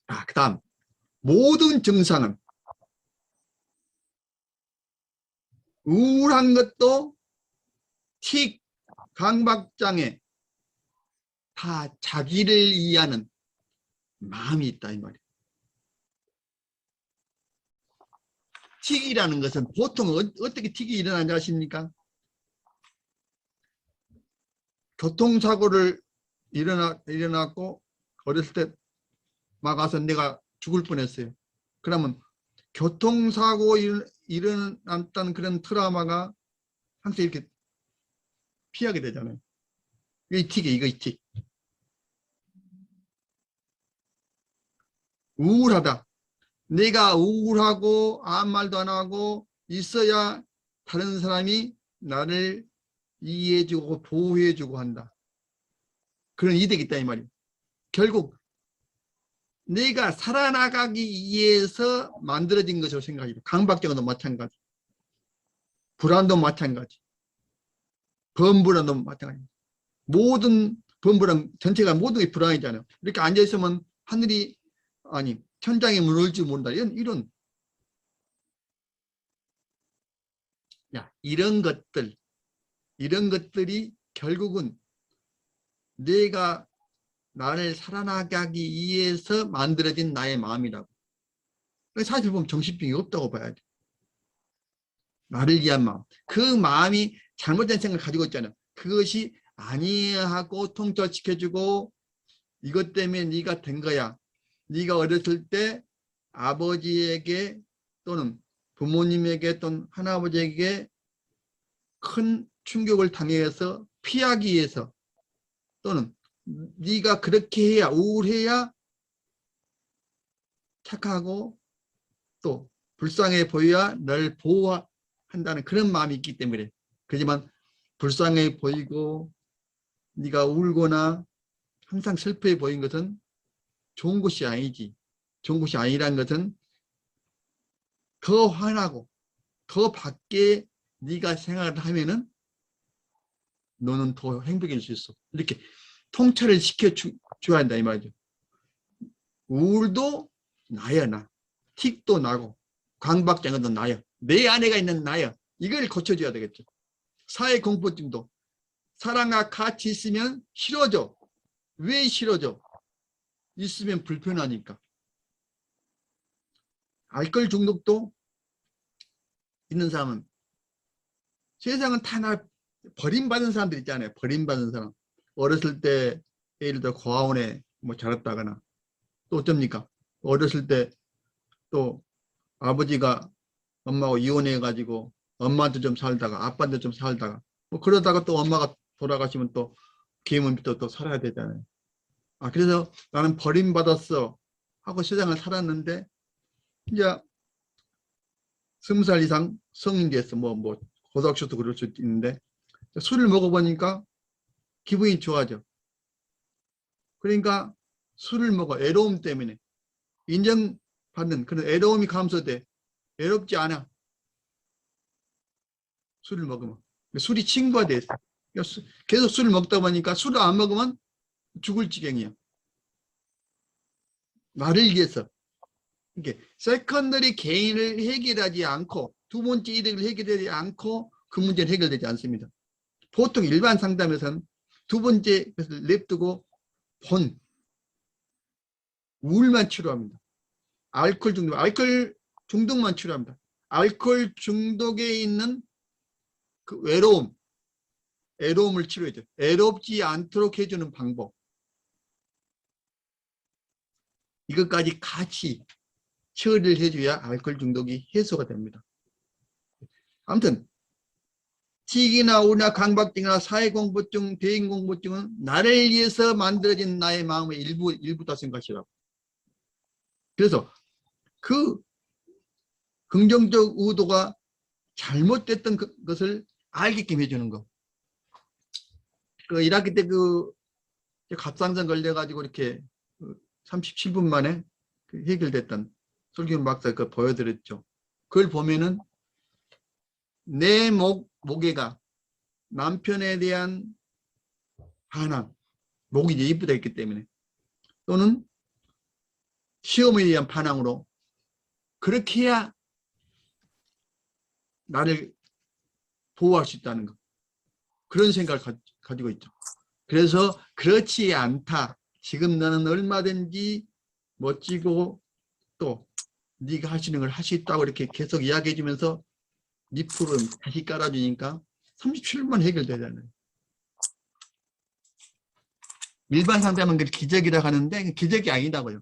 그 다음 모든 증상은 우울한 것도 틱, 강박장애 다 자기를 이해하는 마음이 있다 이 말이에요. 틱이라는 것은 보통 어떻게 틱이 일어나는지 아십니까? 교통사고를 일어났고 어렸을 때 막 와서 내가 죽을 뻔했어요. 그러면 교통사고 일어났다는 그런 트라우마가 항상 이렇게 피하게 되잖아요. 이게 틱이에요. 이거 틱. 우울하다. 내가 우울하고 아무 말도 안 하고 있어야 다른 사람이 나를 이해해주고 보호해주고 한다. 그런 이득이 있다 이 말이에요. 결국 내가 살아나가기 위해서 만들어진 것으로 생각해요. 강박증도 마찬가지. 불안도 마찬가지. 범불안도 마찬가지. 모든 범불안 전체가 모든 게 불안이잖아요. 이렇게 앉아있으면 하늘이 아니 천장에 무너질지 모른다. 이런 이런 것들이 결국은 내가 나를 살아나가기 위해서 만들어진 나의 마음이라고. 사실 보면 정신병이 없다고 봐야 돼. 나를 위한 마음. 그 마음이 잘못된 생각을 가지고 있잖아요. 그것이 아니야 하고 통찰시켜주고 이것 때문에 네가 된 거야. 네가 어렸을 때 아버지에게 또는 부모님에게 또는 할아버지에게 큰 충격을 당해서 피하기 위해서 또는 네가 그렇게 해야 우울해야 착하고 또 불쌍해 보여야 널 보호한다는 그런 마음이 있기 때문에 그렇지만 불쌍해 보이고 네가 울거나 항상 슬퍼해 보인 것은 좋은 것이 아니지. 좋은 것이 아니라는 것은 더 화나고 더 밖에 네가 생각을 하면은 너는 더 행복해질 수 있어. 이렇게 통찰을 시켜줘야 한다 이 말이죠. 우울도 나야 나. 틱도 나고 강박장애도 나야. 내 안에가 있는 나야. 이걸 고쳐줘야 되겠죠. 사회공포증도 사람과 같이 있으면 싫어져. 왜 싫어져? 있으면 불편하니까. 알코올 중독도 있는 사람은 세상은 다 나 버림받은 사람들 있잖아요. 버림받은 사람. 어렸을 때 예를 들어 고아원에 뭐 자랐다거나 또 어쩝니까? 어렸을 때 또 아버지가 엄마하고 이혼해 가지고 엄마한테 좀 살다가 아빠한테 좀 살다가 뭐 그러다가 또 엄마가 돌아가시면 또 기회문 밑에 또 살아야 되잖아요. 그래서 나는 버림받았어 하고 세상을 살았는데 이제 20살 이상 성인 됐어. 뭐 고등학교도 그럴 수 있는데 술을 먹어보니까 기분이 좋아져. 그러니까 술을 먹어. 애로움 때문에 인정받는 그런 애로움이 감소돼. 외롭지 않아. 술을 먹으면. 술이 친구가 됐어. 계속 술을 먹다 보니까 술을 안 먹으면 죽을 지경이야. 나를 위해서. 이게 세컨더리 개인을 해결하지 않고 두 번째 이득을 해결하지 않고 그 문제는 해결되지 않습니다. 보통 일반 상담에서는 두 번째 것을 냅두고 본 우울만 치료합니다. 알코올 중독만 치료합니다. 알코올 중독에 있는 그 애로움을 치료해줘. 애롭지 않도록 해주는 방법. 이것까지 같이 처리를 해줘야 알코올 중독이 해소가 됩니다. 아무튼 틱이나 우울이나 강박증이나 사회공포증, 대인공포증은 나를 위해서 만들어진 나의 마음의 일부다 생각하시라고. 그래서 그 긍정적 의도가 잘못됐던 것을 알게끔 해주는 거. 그 1학기 때 그 갑상선 걸려가지고 이렇게 37분 만에 해결됐던 솔기훈 박사 그 보여드렸죠. 그걸 보면은 내 목에가 남편에 대한 반항, 목이 이제 이쁘다 했기 때문에 또는 시험에 대한 반항으로 그렇게 해야 나를 보호할 수 있다는 것. 그런 생각을 가지고 있죠. 그래서 그렇지 않다. 지금 너는 얼마든지 멋지고 또 네가 할 수 있는 걸 할 수 있다고 이렇게 계속 이야기해 주면서 네 풀은 다시 깔아주니까 37분 해결되잖아요. 일반 상담은 그 기적이라고 하는데 기적이 아니다고요.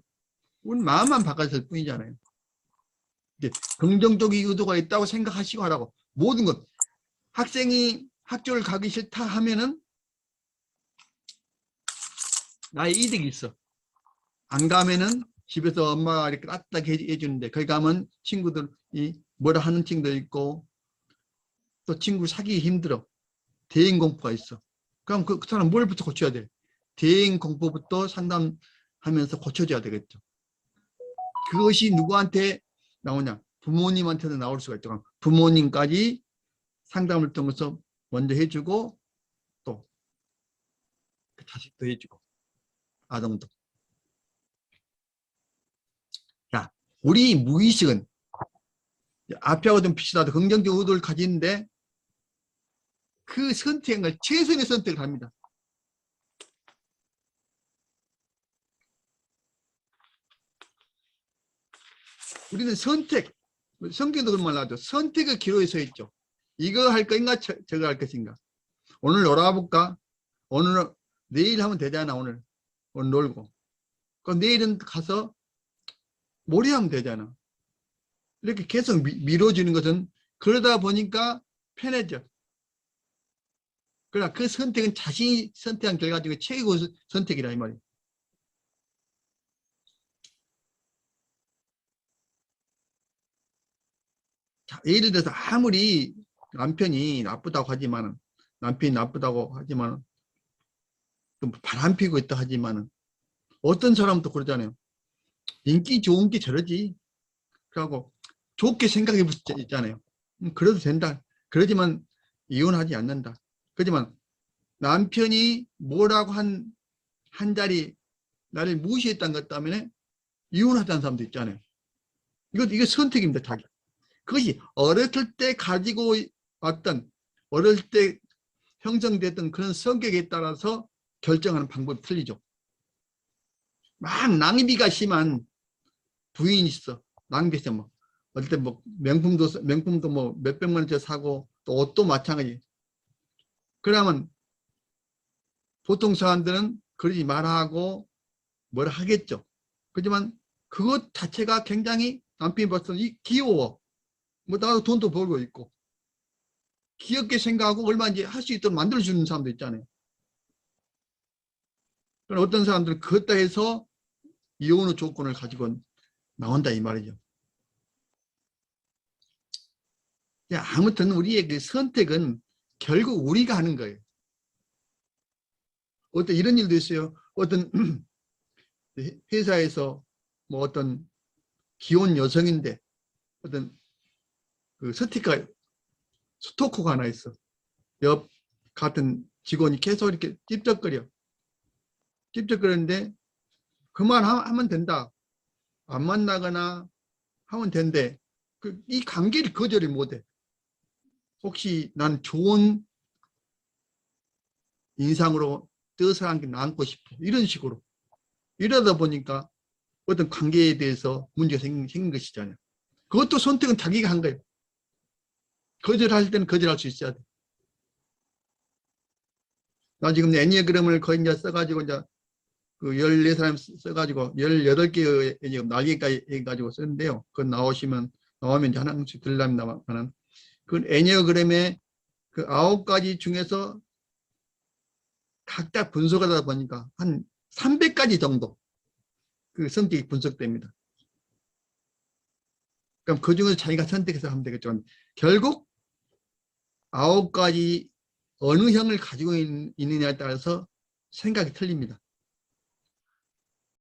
우리 마음만 바꿨을 뿐이잖아요. 긍정적인 의도가 있다고 생각하시고 하라고. 모든 것. 학생이 학교를 가기 싫다 하면은 나의 이득이 있어. 안 가면은 집에서 엄마가 이렇게 따뜻하게 해주는데 거기 가면 친구들이 뭐라 하는 친구도 있고 또 친구 사귀기 힘들어. 대인 공포가 있어. 그럼 그 사람 뭘부터 고쳐야 돼? 대인 공포부터 상담하면서 고쳐줘야 되겠죠. 그것이 누구한테 나오냐? 부모님한테도 나올 수가 있죠. 부모님까지 상담을 통해서 먼저 해주고 또 자식도 해주고 아동도. 자, 우리 무의식은 앞에하고 좀 비슷하다. 긍정적 의도를 가지는데 그 선택을 최선의 선택을 합니다. 우리는 선택, 성경도 그런 말 나죠. 선택의 기로에 서 있죠. 이거 할 것인가 저거 할 것인가. 오늘 놀아볼까? 오늘 내일 하면 되잖아. 오늘 놀고. 그럼 내일은 가서 모레하면 되잖아. 이렇게 계속 미뤄지는 것은 그러다 보니까 편해져. 그러나 그 선택은 자신이 선택한 결과 중에 최고 선택이라 이 말이에요. 자, 예를 들어서 아무리 남편이 나쁘다고 하지만은 좀 바람 피고 있다 하지만은 어떤 사람도 그러잖아요. 인기 좋은 게 저러지. 그러고 좋게 생각해 볼 수 있잖아요. 그래도 된다. 그러지만 이혼하지 않는다. 그렇지만 남편이 뭐라고 한 자리 나를 무시했다는 것 때문에 이혼하자는 사람도 있잖아요. 이게 선택입니다. 자기. 그것이 어렸을 때 가지고 왔던 어렸을 때 형성됐던 그런 성격에 따라서 결정하는 방법이 틀리죠. 막 낭비가 심한 부인이 있어. 낭비했어. 뭐 어릴 때 뭐 명품도 뭐 몇백만 원짜리 사고 또 옷도 마찬가지. 그러면 보통 사람들은 그러지 말하고 뭐라 하겠죠. 그렇지만 그것 자체가 굉장히 남편이 봤을 때 귀여워. 뭐 나도 돈도 벌고 있고 귀엽게 생각하고 얼마든지 할 수 있도록 만들어주는 사람도 있잖아요. 어떤 사람들은 그것다 해서 이혼의 조건을 가지고 나온다 이 말이죠. 아무튼 우리의 그 선택은 결국 우리가 하는 거예요. 어떤 이런 일도 있어요. 어떤 회사에서 뭐 어떤 기혼 여성인데 어떤 그 스토커가 하나 있어. 옆 같은 직원이 계속 이렇게 찝쩍거리는데 그만하면 된다. 안 만나거나 하면 된대. 이 관계를 거절을 못해. 혹시 난 좋은 인상으로 뜻을 남고 싶어. 이런 식으로. 이러다 보니까 어떤 관계에 대해서 문제가 생긴 것이잖아요. 그것도 선택은 자기가 한 거예요. 거절할 때는 거절할 수 있어야 돼. 나 지금 애니어그램을 거의 이제 써가지고 이제 그 14사람 써가지고 18개의 애니어그램 날개까지 해가지고 쓰는데요. 그거 나오면 이제 하나씩 들랍니다만 그 애니어그램의 그 9가지 중에서 각자 분석하다 보니까 한 300가지 정도 그 성격이 분석됩니다. 그럼 그 중에서 자기가 선택해서 하면 되겠죠. 결국 9가지 어느 형을 가지고 있느냐에 따라서 생각이 틀립니다.